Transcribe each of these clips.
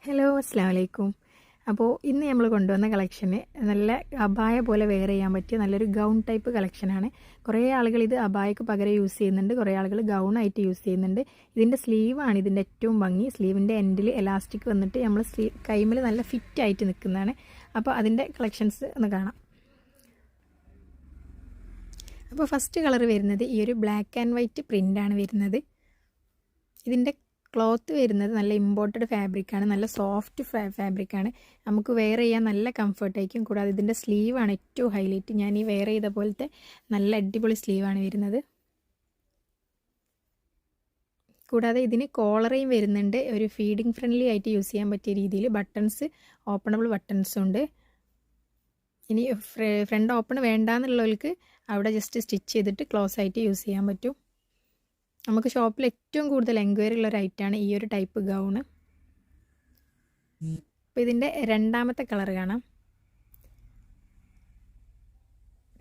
Hello അസ്സലാമു അലൈക്കും. അപ്പോൾ ഇന്ന് നമ്മൾ കൊണ്ടുവന്ന കളക്ഷന് നല്ല അബായ പോലെ വെയർ ചെയ്യാൻ പറ്റിയ നല്ലൊരു ഗൗൺ ടൈപ്പ് കളക്ഷനാണ്. കുറേ ആളുകൾ ഇത് അബായക്ക് പകരം യൂസ് ചെയ്യുന്നുണ്ട്, കുറേ ആളുകൾ ഗൗണായിട്ട് യൂസ് ചെയ്യുന്നുണ്ട്. ഇതിൻ്റെ സ്ലീവാണ് ഇതിൻ്റെ ഏറ്റവും ഭംഗി. സ്ലീവിൻ്റെ എൻഡിൽ എലാസ്റ്റിക് വന്നിട്ട് നമ്മൾ കൈമിൽ നല്ല ഫിറ്റായിട്ട് നിൽക്കുന്നതാണ്. അപ്പോൾ അതിൻ്റെ കളക്ഷൻസ് ഒന്ന് കാണാം. അപ്പോൾ ഫസ്റ്റ് കളർ വരുന്നത് ഈ ഒരു ബ്ലാക്ക് ആൻഡ് വൈറ്റ് പ്രിൻ്റാണ് വരുന്നത്. ഇതിൻ്റെ ക്ലോത്ത് വരുന്നത് നല്ല ഇമ്പോർട്ടഡ് ഫാബ്രിക്കാണ്, നല്ല സോഫ്റ്റ് ഫാബ്രിക്കാണ്. നമുക്ക് വെയർ ചെയ്യാൻ നല്ല കംഫർട്ടായിരിക്കും. കൂടാതെ ഇതിൻ്റെ സ്ലീവാണ് ഏറ്റവും ഹൈലൈറ്റ്. ഞാൻ ഈ വെയർ ചെയ്ത പോലത്തെ നല്ല അടിപൊളി സ്ലീവാണ് വരുന്നത്. കൂടാതെ ഇതിന് കോളറയും വരുന്നുണ്ട്. ഒരു ഫീഡിങ് ഫ്രണ്ട്ലി ആയിട്ട് യൂസ് ചെയ്യാൻ പറ്റിയ രീതിയിൽ ബട്ടൺസ്, ഓപ്പണബിൾ ബട്ടൺസും ഉണ്ട്. ഇനി ഫ്രണ്ട് ഓപ്പൺ വേണ്ടാന്നുള്ളവർക്ക് അവിടെ ജസ്റ്റ് സ്റ്റിച്ച് ചെയ്തിട്ട് ക്ലോസ് ആയിട്ട് യൂസ് ചെയ്യാൻ പറ്റും. നമുക്ക് ഷോപ്പിൽ ഏറ്റവും കൂടുതൽ എൻക്വയറി ഉള്ള ഒരു ഐറ്റമാണ് ഈ ഒരു ടൈപ്പ് ഗൗണ്. അപ്പോൾ ഇതിൻ്റെ രണ്ടാമത്തെ കളർ കാണാം.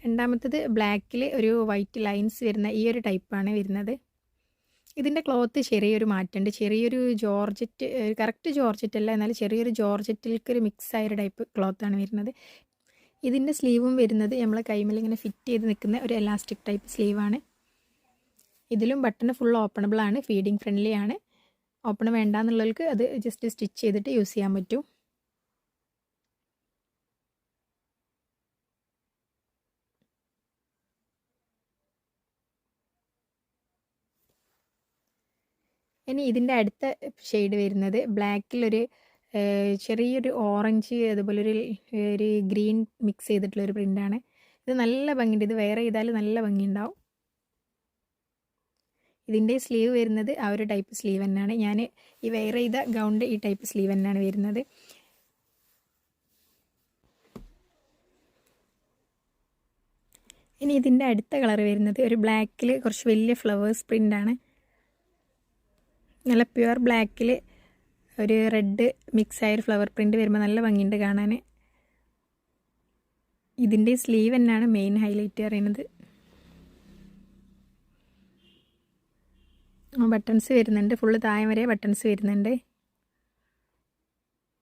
രണ്ടാമത്തത് ബ്ലാക്കിൽ ഒരു വൈറ്റ് ലൈൻസ് വരുന്ന ഈ ഒരു ടൈപ്പാണ് വരുന്നത്. ഇതിൻ്റെ ക്ലോത്ത് ചെറിയൊരു മാറ്റമുണ്ട്. ചെറിയൊരു ജോർജറ്റ്, കറക്റ്റ് ജോർജറ്റ് അല്ല, എന്നാൽ ചെറിയൊരു ജോർജറ്റിലേക്ക് ഒരു മിക്സ് ആയൊരു ടൈപ്പ് ക്ലോത്താണ് വരുന്നത്. ഇതിൻ്റെ സ്ലീവും വരുന്നത് നമ്മളെ കൈമിൽ ഇങ്ങനെ ഫിറ്റ് ചെയ്ത് നിൽക്കുന്ന ഒരു എലാസ്റ്റിക് ടൈപ്പ് സ്ലീവാണ്. ഇതിലും ബട്ടൺ ഫുൾ ഓപ്പണബിൾ ആണ്, ഫീഡിങ് ഫ്രണ്ട്ലി ആണ്. ഓപ്പൺ വേണ്ടാന്നുള്ളവർക്ക് അത് ജസ്റ്റ് സ്റ്റിച്ച് ചെയ്തിട്ട് യൂസ് ചെയ്യാൻ പറ്റും. ഇനി ഇതിൻ്റെ അടുത്ത ഷെയ്ഡ് വരുന്നത് ബ്ലാക്കിലൊരു ചെറിയൊരു ഓറഞ്ച്, അതുപോലെ ഒരു ഗ്രീൻ മിക്സ് ചെയ്തിട്ടുള്ളൊരു പ്രിൻ്റാണ്. ഇത് നല്ല ഭംഗിയുണ്ട്. ഇത് വെയർ ചെയ്താൽ നല്ല ഭംഗിയുണ്ടാവും. ഇതിൻ്റെ സ്ലീവ് വരുന്നത് ആ ഒരു ടൈപ്പ് സ്ലീവ് തന്നെയാണ്. ഞാൻ ഈ വെയർ ചെയ്ത ഗൗണിൻ്റെ ഈ ടൈപ്പ് സ്ലീവ് തന്നെയാണ് വരുന്നത്. ഇനി ഇതിൻ്റെ അടുത്ത കളർ വരുന്നത് ഒരു ബ്ലാക്കിൽ കുറച്ച് വലിയ ഫ്ലവേഴ്സ് പ്രിൻ്റാണ്. നല്ല പ്യുവർ ബ്ലാക്കിൽ ഒരു റെഡ് മിക്സ് ആയൊരു ഫ്ലവർ പ്രിൻ്റ് വരുമ്പോൾ നല്ല ഭംഗിയുണ്ട് കാണാൻ. ഇതിൻ്റെ സ്ലീവ് തന്നെയാണ് മെയിൻ ഹൈലൈറ്റ് പറയുന്നത്. ബട്ടൺസ് വരുന്നുണ്ട്, ഫുള്ള് താഴെ വരെ ബട്ടൺസ് വരുന്നുണ്ട്.